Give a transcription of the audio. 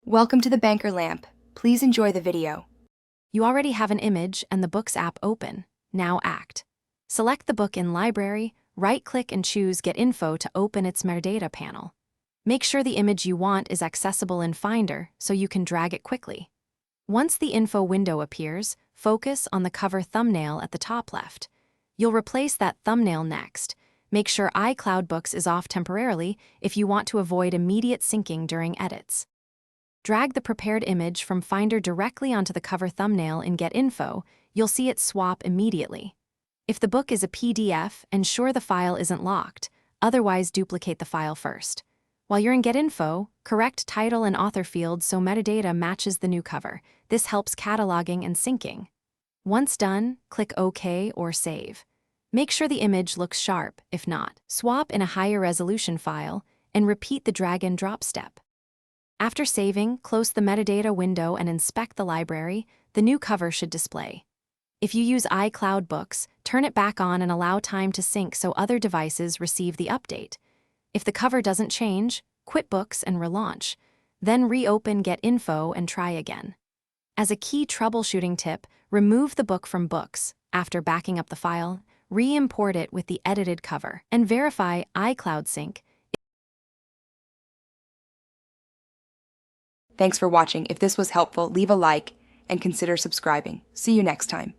Welcome to the Banker Lamp. Please enjoy the video. You already have an image and the Books app open. Now act. Select the book in Library, right-click and choose Get Info to open its metadata panel. Make sure the image you want is accessible in Finder so you can drag it quickly. Once the info window appears, focus on the cover thumbnail at the top left. You'll replace that thumbnail next. Make sure iCloud Books is off temporarily if you want to avoid immediate syncing during edits. Drag the prepared image from Finder directly onto the cover thumbnail in Get Info. You'll see it swap immediately. If the book is a PDF, ensure the file isn't locked, otherwise duplicate the file first. While you're in Get Info, correct title and author fields so metadata matches the new cover. This helps cataloging and syncing. Once done, click OK or Save. Make sure the image looks sharp. If not, swap in a higher resolution file and repeat the drag and drop step. After saving, close the metadata window and inspect the library. The new cover should display. If you use iCloud Books, turn it back on and allow time to sync so other devices receive the update. If the cover doesn't change, quit Books and relaunch. Then reopen Get Info and try again. As a key troubleshooting tip, remove the book from Books. After backing up the file, re-import it with the edited cover and verify iCloud sync. Thanks for watching. If this was helpful, leave a like and consider subscribing. See you next time.